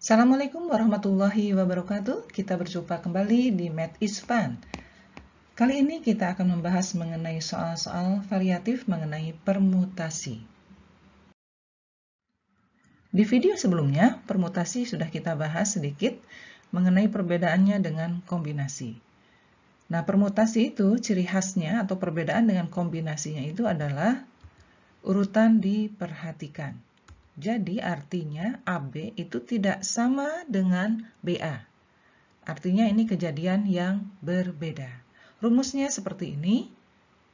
Assalamualaikum warahmatullahi wabarakatuh. Kita berjumpa kembali di Math is Fun. Kali ini kita akan membahas mengenai soal-soal variatif mengenai permutasi. Di video sebelumnya, permutasi sudah kita bahas sedikit mengenai perbedaannya dengan kombinasi. Nah, permutasi itu ciri khasnya atau perbedaan dengan kombinasinya itu adalah urutan diperhatikan. Jadi artinya AB itu tidak sama dengan BA. Artinya ini kejadian yang berbeda. Rumusnya seperti ini,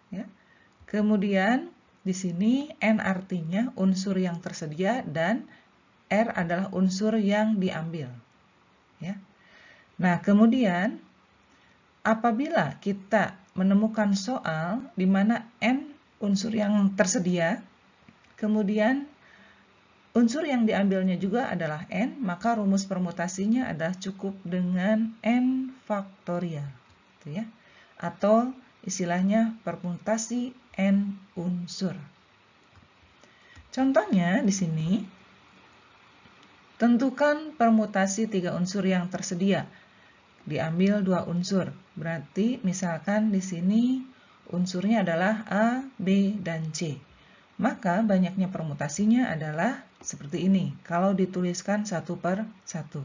ya. Kemudian di sini N artinya unsur yang tersedia dan R adalah unsur yang diambil, ya. Nah, kemudian apabila kita menemukan soal di mana N unsur yang tersedia, kemudian unsur yang diambilnya juga adalah N, maka rumus permutasinya adalah cukup dengan N faktorial, gitu ya. Atau istilahnya permutasi N unsur. Contohnya di sini, tentukan permutasi 3 unsur yang tersedia. Diambil 2 unsur. Berarti misalkan di sini unsurnya adalah A, B, dan C. Maka banyaknya permutasinya adalah seperti ini. Kalau dituliskan 1/1.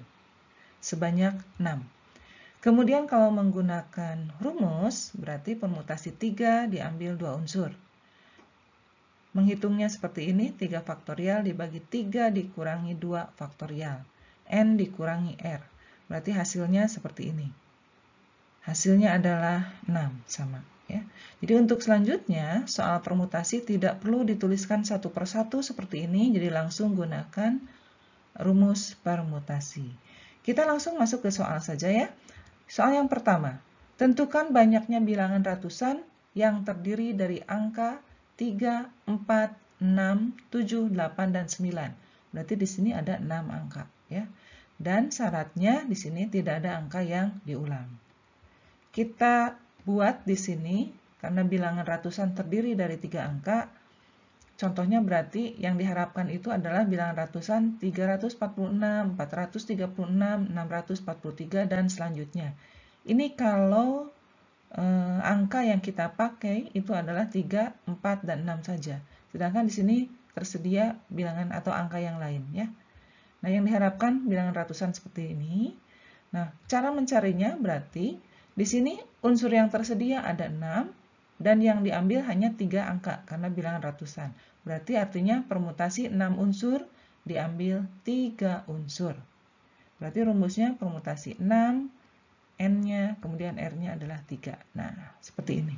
Sebanyak 6. Kemudian kalau menggunakan rumus, berarti permutasi 3 diambil 2 unsur. Menghitungnya seperti ini, 3 faktorial dibagi 3 dikurangi 2 faktorial. N dikurangi R. Berarti hasilnya seperti ini. Hasilnya adalah 6, sama. Ya. Jadi untuk selanjutnya, soal permutasi tidak perlu dituliskan satu persatu seperti ini, jadi langsung gunakan rumus permutasi. Kita langsung masuk ke soal saja ya. Soal yang pertama, tentukan banyaknya bilangan ratusan yang terdiri dari angka 3, 4, 6, 7, 8, dan 9. Berarti di sini ada 6 angka ya. Dan syaratnya di sini tidak ada angka yang diulang. Kita buat di sini, karena bilangan ratusan terdiri dari 3 angka, contohnya berarti yang diharapkan itu adalah bilangan ratusan 346, 436, 643, dan selanjutnya. Ini kalau angka yang kita pakai itu adalah 3, 4, dan 6 saja. Sedangkan di sini tersedia bilangan atau angka yang lain ya. Nah, yang diharapkan bilangan ratusan seperti ini. Nah, cara mencarinya berarti di sini unsur yang tersedia ada 6 dan yang diambil hanya 3 angka karena bilangan ratusan. Berarti artinya permutasi 6 unsur diambil 3 unsur. Berarti rumusnya permutasi 6, N-nya, kemudian R-nya adalah 3. Nah, seperti ini.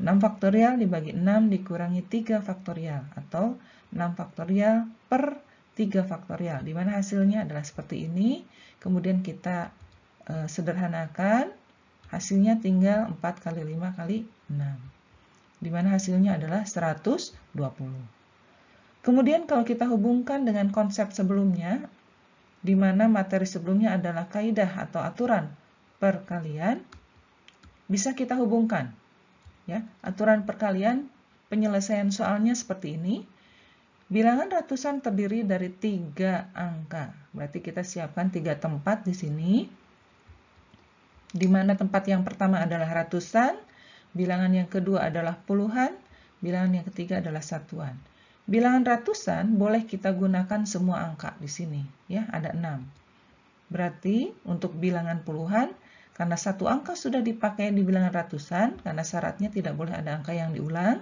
6 faktorial dibagi 6 dikurangi 3 faktorial atau 6 faktorial per 3 faktorial, di mana hasilnya adalah seperti ini. Kemudian kita sederhanakan, hasilnya tinggal 4 kali 5 kali 6, di mana hasilnya adalah 120. Kemudian kalau kita hubungkan dengan konsep sebelumnya, di mana materi sebelumnya adalah kaidah atau aturan perkalian, bisa kita hubungkan. Ya, aturan perkalian penyelesaian soalnya seperti ini. Bilangan ratusan terdiri dari 3 angka. Berarti kita siapkan 3 tempat di sini. Di mana tempat yang pertama adalah ratusan, bilangan yang kedua adalah puluhan, bilangan yang ketiga adalah satuan. Bilangan ratusan boleh kita gunakan semua angka di sini, ya, ada 6. Berarti untuk bilangan puluhan, karena satu angka sudah dipakai di bilangan ratusan, karena syaratnya tidak boleh ada angka yang diulang,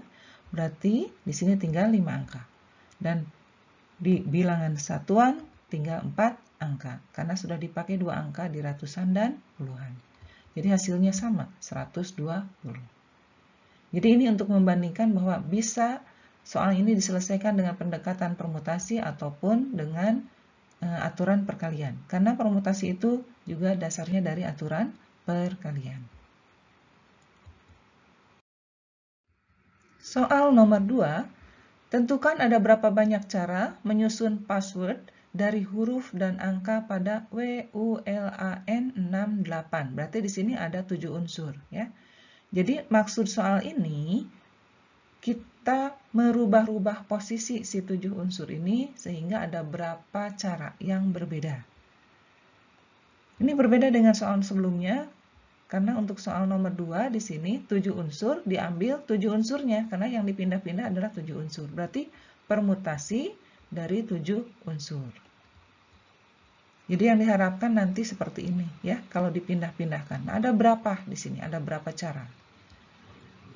berarti di sini tinggal 5 angka. Dan di bilangan satuan tinggal 4 angka, karena sudah dipakai 2 angka di ratusan dan puluhan. Jadi hasilnya sama, 120. Jadi ini untuk membandingkan bahwa bisa soal ini diselesaikan dengan pendekatan permutasi ataupun dengan aturan perkalian. Karena permutasi itu juga dasarnya dari aturan perkalian. Soal nomor 2, tentukan ada berapa banyak cara menyusun password dari huruf dan angka pada WULAN 68. Berarti di sini ada 7 unsur ya. Jadi maksud soal ini kita merubah-rubah posisi si 7 unsur ini sehingga ada berapa cara yang berbeda. Ini berbeda dengan soal sebelumnya, karena untuk soal nomor 2 di sini 7 unsur diambil 7 unsurnya, karena yang dipindah-pindah adalah 7 unsur. Berarti permutasi dari 7 unsur. Jadi yang diharapkan nanti seperti ini ya, kalau dipindah-pindahkan. Nah, ada berapa di sini? Ada berapa cara?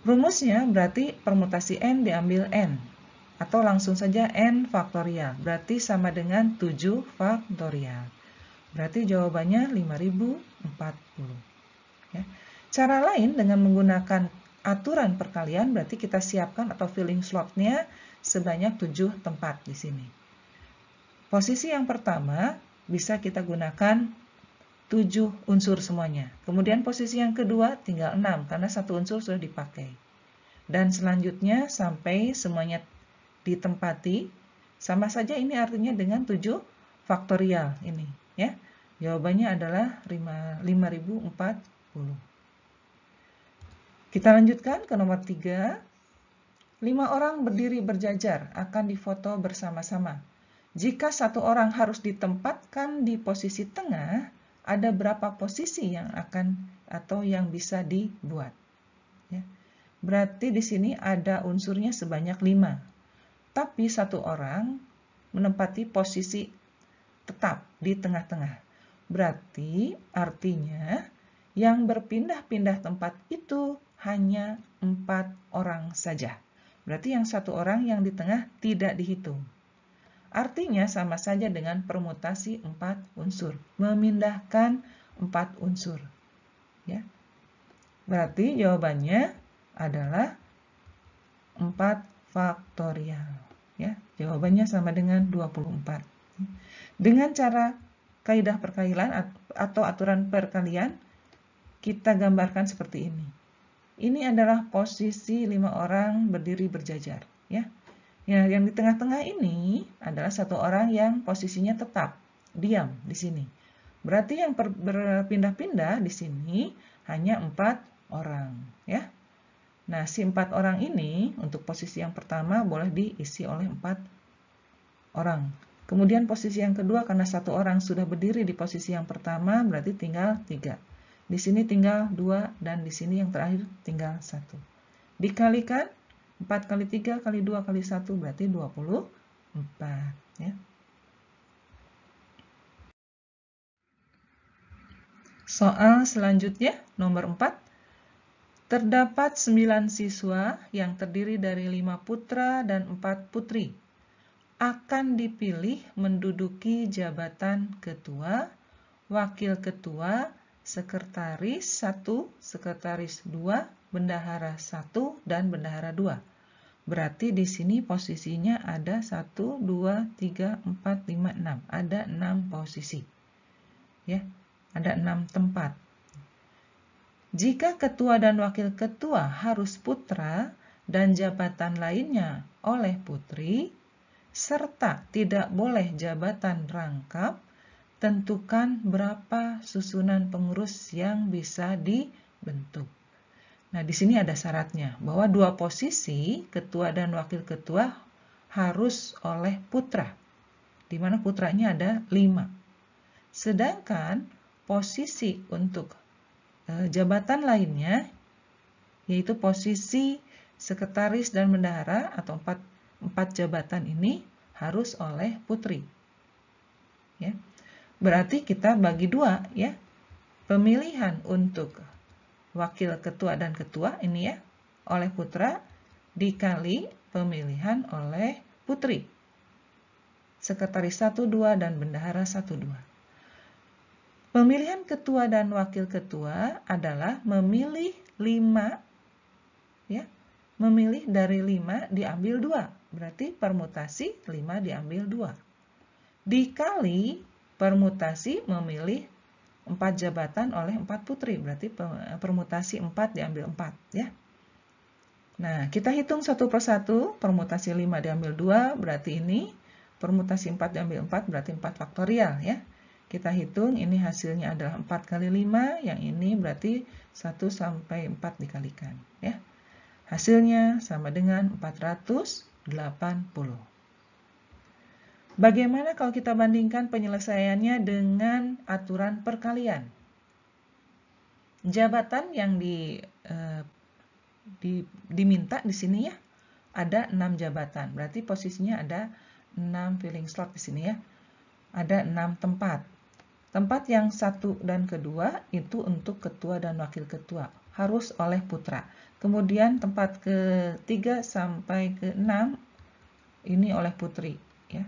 Rumusnya berarti permutasi n diambil n, atau langsung saja n faktorial. Berarti sama dengan 7 faktorial. Berarti jawabannya 5040. Ya. Cara lain dengan menggunakan aturan perkalian, berarti kita siapkan atau filling slotnya sebanyak 7 tempat di sini. Posisi yang pertama bisa kita gunakan 7 unsur semuanya. Kemudian posisi yang kedua tinggal 6 karena satu unsur sudah dipakai. Dan selanjutnya sampai semuanya ditempati, sama saja ini artinya dengan 7 faktorial ini ya. Jawabannya adalah 5040. Kita lanjutkan ke nomor 3. 5 orang berdiri berjajar akan difoto bersama-sama. Jika satu orang harus ditempatkan di posisi tengah, ada berapa posisi yang akan atau yang bisa dibuat? Ya. Berarti di sini ada unsurnya sebanyak 5. Tapi satu orang menempati posisi tetap di tengah-tengah. Berarti artinya yang berpindah-pindah tempat itu hanya 4 orang saja. Berarti yang satu orang yang di tengah tidak dihitung. Artinya sama saja dengan permutasi 4 unsur. Memindahkan 4 unsur. Ya. Berarti jawabannya adalah 4 faktorial. Ya. Jawabannya sama dengan 24. Dengan cara kaidah perkalian atau aturan perkalian, kita gambarkan seperti ini. Ini adalah posisi 5 orang berdiri berjajar. Ya. Ya, yang di tengah-tengah ini adalah satu orang yang posisinya tetap, diam di sini. Berarti yang berpindah-pindah di sini hanya 4 orang. Ya. Nah, si 4 orang ini untuk posisi yang pertama boleh diisi oleh 4 orang. Kemudian posisi yang kedua karena satu orang sudah berdiri di posisi yang pertama berarti tinggal 3. Di sini tinggal 2 dan di sini yang terakhir tinggal 1. Dikalikan 4 kali 3 kali 2 kali 1 berarti 24. Ya. Soal selanjutnya nomor 4. Terdapat 9 siswa yang terdiri dari 5 putra dan 4 putri. Akan dipilih menduduki jabatan ketua, wakil ketua, sekretaris 1, sekretaris 2, bendahara 1, dan bendahara 2. Berarti di sini posisinya ada 1, 2, 3, 4, 5, 6. Ada 6 posisi. Ya, ada 6 tempat. Jika ketua dan wakil ketua harus putra dan jabatan lainnya oleh putri, serta tidak boleh jabatan rangkap, tentukan berapa susunan pengurus yang bisa dibentuk. Nah, di sini ada syaratnya bahwa 2 posisi ketua dan wakil ketua harus oleh putra, di mana putranya ada 5. Sedangkan posisi untuk jabatan lainnya, yaitu posisi sekretaris dan bendahara atau 4 jabatan ini harus oleh putri. Ya. Berarti kita bagi 2 ya. Pemilihan untuk wakil ketua dan ketua ini ya oleh putra dikali pemilihan oleh putri. Sekretaris 1, 2 dan bendahara 1, 2. Pemilihan ketua dan wakil ketua adalah memilih 5 ya. Memilih dari 5 diambil 2. Berarti permutasi 5 diambil 2. Dikali permutasi memilih 4 jabatan oleh 4 putri. Berarti permutasi 4 diambil 4 ya. Nah, kita hitung satu persatu. Permutasi 5 diambil 2 berarti ini. Permutasi 4 diambil 4 berarti 4 faktorial ya. Kita hitung ini hasilnya adalah 4 kali 5. Yang ini berarti 1 sampai 4 dikalikan ya. Hasilnya sama dengan 480. Bagaimana kalau kita bandingkan penyelesaiannya dengan aturan perkalian? Jabatan yang diminta di sini ya, ada 6 jabatan. Berarti posisinya ada 6 filling slot di sini ya. Ada 6 tempat. Tempat yang 1 dan kedua itu untuk ketua dan wakil ketua. Harus oleh putra. Kemudian tempat ke-3 sampai ke-6 ini oleh putri ya.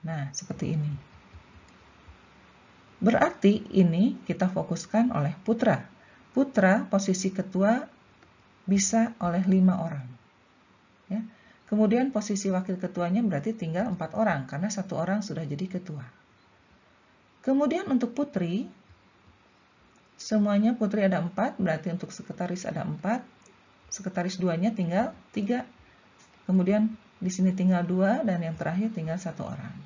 Nah, seperti ini. Berarti ini kita fokuskan oleh putra. Putra posisi ketua bisa oleh 5 orang. Ya. Kemudian posisi wakil ketuanya berarti tinggal 4 orang karena 1 orang sudah jadi ketua. Kemudian untuk putri, semuanya putri ada 4, berarti untuk sekretaris ada 4. Sekretaris 2-nya tinggal 3. Kemudian di sini tinggal 2 dan yang terakhir tinggal 1 orang.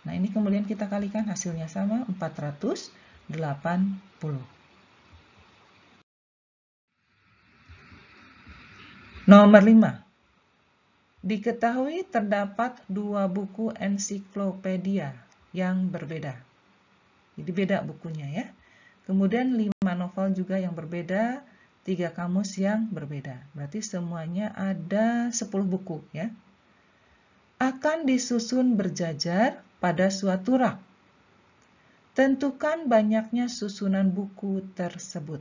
Nah, ini kemudian kita kalikan hasilnya sama 480. Nomor 5. Diketahui terdapat 2 buku ensiklopedia yang berbeda. Jadi beda bukunya ya. Kemudian 5 novel juga yang berbeda, 3 kamus yang berbeda. Berarti semuanya ada 10 buku ya. Akan disusun berjajar pada suatu rak. Tentukan banyaknya susunan buku tersebut.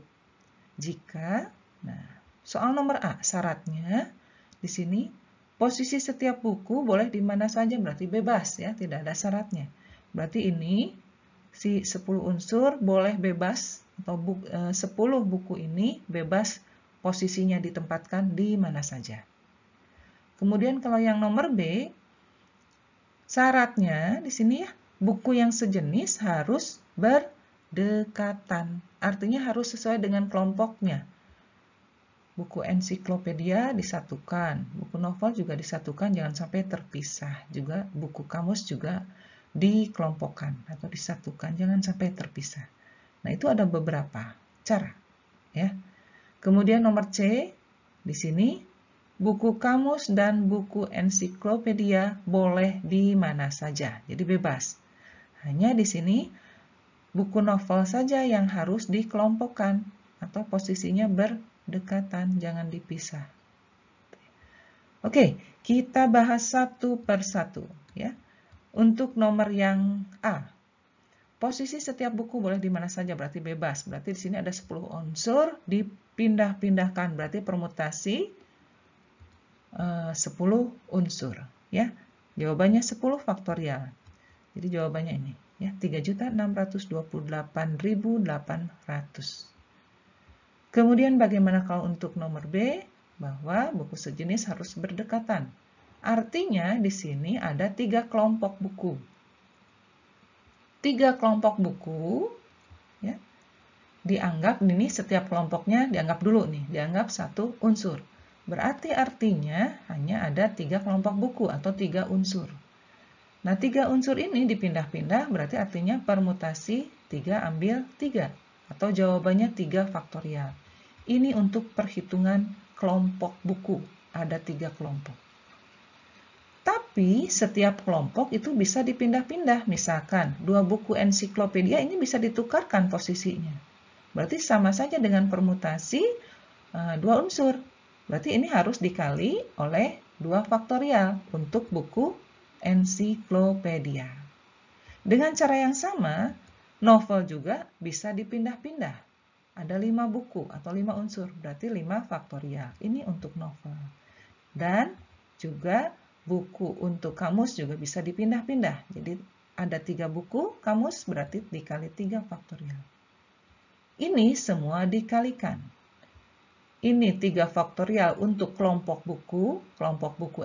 Jika, soal nomor A, syaratnya di sini posisi setiap buku boleh di mana saja, berarti bebas ya, tidak ada syaratnya. Berarti ini si 10 unsur boleh bebas atau 10 buku ini bebas posisinya ditempatkan di mana saja. Kemudian kalau yang nomor B, syaratnya di sini ya, buku yang sejenis harus berdekatan. Artinya harus sesuai dengan kelompoknya. Buku ensiklopedia disatukan, buku novel juga disatukan, jangan sampai terpisah. Juga buku kamus juga dikelompokkan atau disatukan, jangan sampai terpisah. Nah, itu ada beberapa cara ya. Kemudian nomor C, di sini buku kamus dan buku ensiklopedia boleh di mana saja, jadi bebas. Hanya di sini buku novel saja yang harus dikelompokkan atau posisinya berdekatan, jangan dipisah. Oke, kita bahas satu persatu ya. Untuk nomor yang A, posisi setiap buku boleh di mana saja, berarti bebas. Berarti di sini ada 10 unsur dipindah-pindahkan, berarti permutasi 10 unsur ya. Jawabannya 10 faktorial. Jadi jawabannya ini ya, 3.628.800. Kemudian bagaimana kalau untuk nomor B, bahwa buku sejenis harus berdekatan. Artinya di sini ada 3 kelompok buku. 3 kelompok buku ya. Dianggap ini setiap kelompoknya dianggap dulu nih, dianggap 1 unsur. Berarti artinya hanya ada 3 kelompok buku atau 3 unsur. Nah, 3 unsur ini dipindah-pindah berarti artinya permutasi 3 ambil 3 atau jawabannya 3 faktorial. Ini untuk perhitungan kelompok buku, ada 3 kelompok. Tapi setiap kelompok itu bisa dipindah-pindah. Misalkan 2 buku ensiklopedia ini bisa ditukarkan posisinya. Berarti sama saja dengan permutasi 2 unsur. Berarti ini harus dikali oleh 2 faktorial untuk buku ensiklopedia. Dengan cara yang sama, novel juga bisa dipindah-pindah. Ada 5 buku atau 5 unsur, berarti 5 faktorial. Ini untuk novel. Dan juga buku untuk kamus juga bisa dipindah-pindah. Jadi ada 3 buku kamus berarti dikali 3 faktorial. Ini semua dikalikan. Ini 3 faktorial untuk kelompok buku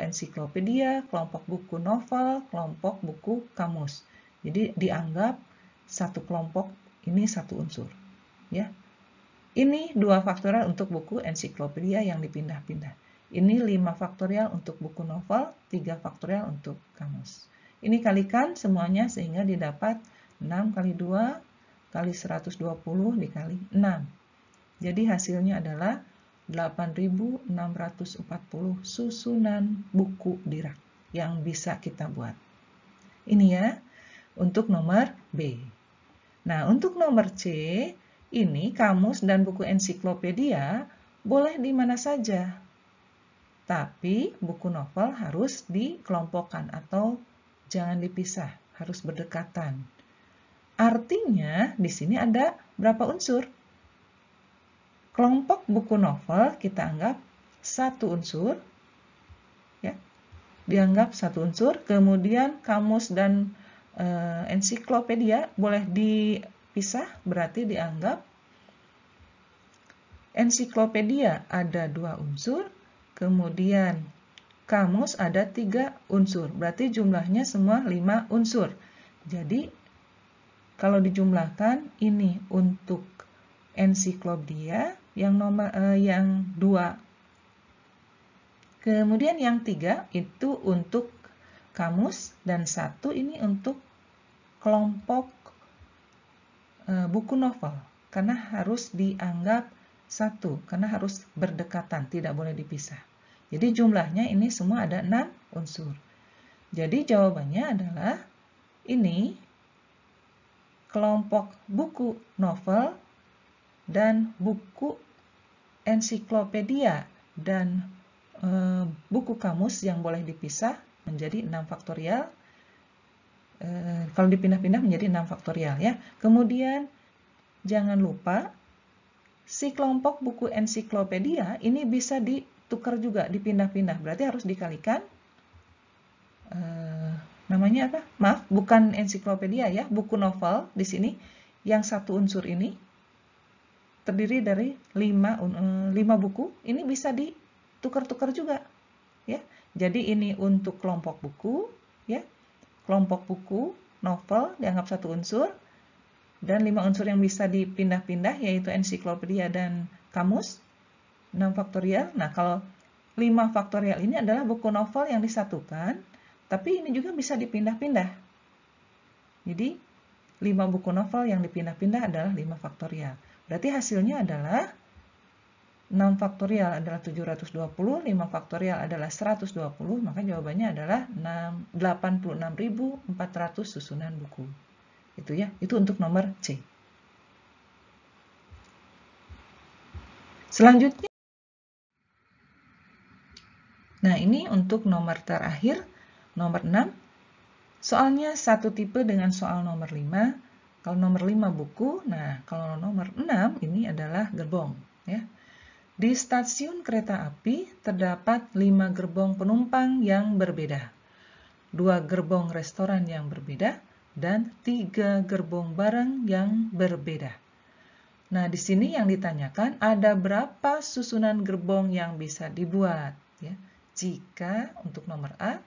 ensiklopedia, kelompok buku novel, kelompok buku kamus. Jadi dianggap satu kelompok ini 1 unsur. Ya. Ini 2 faktorial untuk buku ensiklopedia yang dipindah-pindah. Ini 5 faktorial untuk buku novel, 3 faktorial untuk kamus. Ini kalikan semuanya sehingga didapat 6 kali 2 kali 120 dikali 6. Jadi hasilnya adalah 8.640 susunan buku di rak yang bisa kita buat. Ini ya, untuk nomor B. Nah, untuk nomor C, ini kamus dan buku ensiklopedia boleh di mana saja. Tapi buku novel harus dikelompokkan atau jangan dipisah, harus berdekatan. Artinya, di sini ada berapa unsur? Kelompok buku novel kita anggap satu unsur, ya, dianggap satu unsur. Kemudian kamus dan ensiklopedia boleh dipisah, berarti dianggap ensiklopedia ada 2 unsur, kemudian kamus ada 3 unsur, berarti jumlahnya semua 5 unsur. Jadi kalau dijumlahkan ini untuk ensiklopedia yang 2. Kemudian yang 3 itu untuk kamus dan 1 ini untuk kelompok buku novel. Karena harus dianggap satu, karena harus berdekatan, tidak boleh dipisah. Jadi jumlahnya ini semua ada 6 unsur. Jadi jawabannya adalah ini kelompok buku novel dan buku ensiklopedia dan buku kamus yang boleh dipisah menjadi 6 faktorial. Kalau dipindah-pindah menjadi 6 faktorial ya. Kemudian jangan lupa si kelompok buku ensiklopedia ini bisa ditukar juga, dipindah-pindah. Berarti harus dikalikan. Namanya apa? Maaf, bukan ensiklopedia ya, buku novel di sini yang satu unsur ini terdiri dari 5 buku. Ini bisa ditukar-tukar juga, ya. Jadi ini untuk kelompok buku, ya. Kelompok buku novel dianggap satu unsur. Dan 5 unsur yang bisa dipindah-pindah yaitu ensiklopedia dan kamus, 6 faktorial. Nah, kalau 5 faktorial ini adalah buku novel yang disatukan, tapi ini juga bisa dipindah-pindah. Jadi, 5 buku novel yang dipindah-pindah adalah 5 faktorial. Berarti hasilnya adalah 6 faktorial adalah 720, 5 faktorial adalah 120, maka jawabannya adalah 86.400 susunan buku. Itu ya, itu untuk nomor C. Selanjutnya, nah ini untuk nomor terakhir, nomor 6. Soalnya satu tipe dengan soal nomor 5. Kalau nomor 5 buku, nah kalau nomor 6 ini adalah gerbong. Ya. Di stasiun kereta api terdapat 5 gerbong penumpang yang berbeda, 2 gerbong restoran yang berbeda, dan 3 gerbong barang yang berbeda. Nah, di sini yang ditanyakan ada berapa susunan gerbong yang bisa dibuat. Ya. Jika untuk nomor A,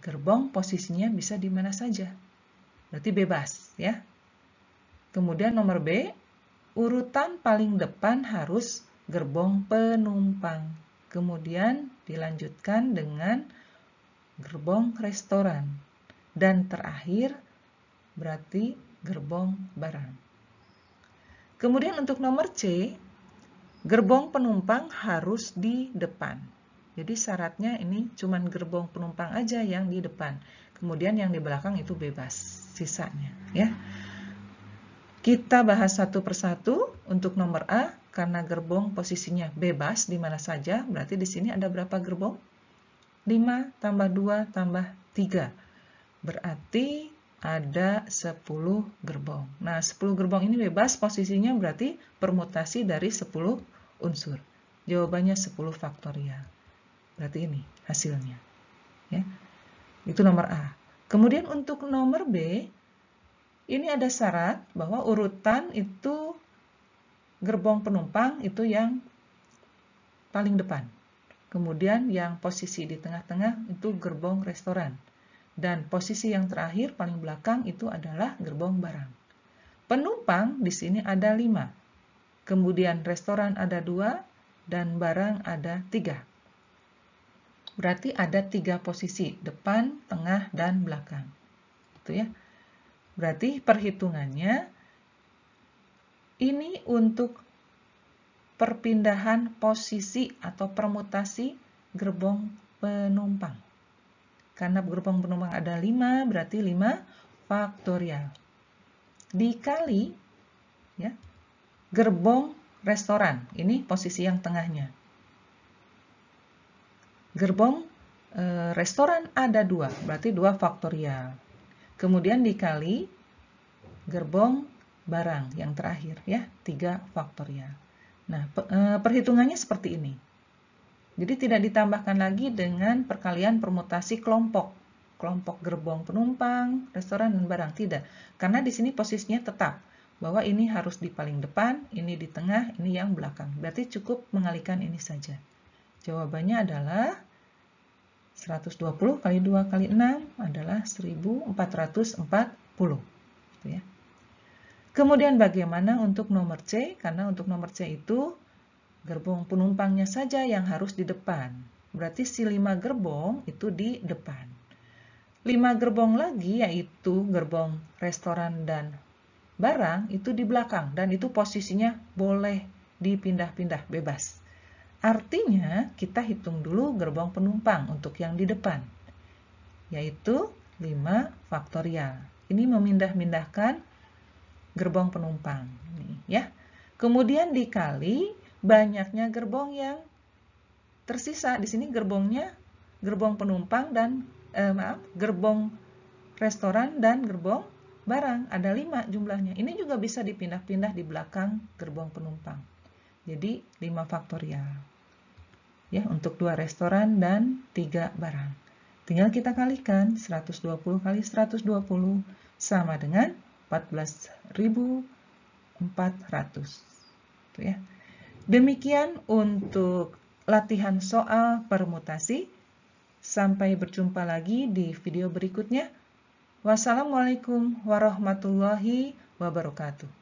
gerbong posisinya bisa di mana saja. Berarti bebas. Ya. Kemudian nomor B, urutan paling depan harus gerbong penumpang. Kemudian dilanjutkan dengan gerbong restoran. Dan terakhir berarti gerbong barang. Kemudian untuk nomor C, gerbong penumpang harus di depan. Jadi syaratnya ini cuma gerbong penumpang aja yang di depan. Kemudian yang di belakang itu bebas sisanya. Ya. Kita bahas satu persatu. Untuk nomor A, karena gerbong posisinya bebas di mana saja, berarti di sini ada berapa gerbong? 5 tambah 2 tambah 3. Berarti ada 10 gerbong. Nah, 10 gerbong ini bebas posisinya berarti permutasi dari 10 unsur. Jawabannya 10 faktorial. Berarti ini hasilnya. Ya. Itu nomor A. Kemudian untuk nomor B, ini ada syarat bahwa urutan itu gerbong penumpang itu yang paling depan. Kemudian yang posisi di tengah-tengah itu gerbong restoran. Dan posisi yang terakhir paling belakang itu adalah gerbong barang. Penumpang di sini ada 5. Kemudian restoran ada 2 dan barang ada 3. Berarti ada 3 posisi, depan, tengah, dan belakang. Itu ya. Berarti perhitungannya ini untuk perpindahan posisi atau permutasi gerbong penumpang. karena gerbong penumpang ada 5, berarti 5 faktorial. Dikali ya, gerbong restoran, ini posisi yang tengahnya. Gerbong restoran ada 2, berarti 2 faktorial. Kemudian dikali gerbong barang yang terakhir ya, 3 faktorial. Nah, perhitungannya seperti ini. Jadi tidak ditambahkan lagi dengan perkalian permutasi kelompok gerbong penumpang, restoran, dan barang, tidak. Karena di sini posisinya tetap bahwa ini harus di paling depan, ini di tengah, ini yang belakang. Berarti cukup mengalihkan ini saja. Jawabannya adalah 120 kali 2 kali 6 adalah 1440. Gitu ya. Kemudian bagaimana untuk nomor C? Karena untuk nomor C itu gerbong penumpangnya saja yang harus di depan. Berarti si 5 gerbong itu di depan. 5 gerbong lagi yaitu gerbong restoran dan barang itu di belakang. Dan itu posisinya boleh dipindah-pindah bebas. Artinya kita hitung dulu gerbong penumpang untuk yang di depan. Yaitu 5 faktorial. Ini memindah-mindahkan gerbong penumpang. Ini, ya. Kemudian dikali banyaknya gerbong yang tersisa. Di sini gerbongnya gerbong penumpang dan gerbong restoran dan gerbong barang. Ada 5 jumlahnya. Ini juga bisa dipindah-pindah di belakang gerbong penumpang. Jadi 5 faktorial. Ya, untuk 2 restoran dan 3 barang. Tinggal kita kalikan 120 kali 120 sama dengan 14.400. Itu ya. Demikian untuk latihan soal permutasi. Sampai berjumpa lagi di video berikutnya. Wassalamualaikum warahmatullahi wabarakatuh.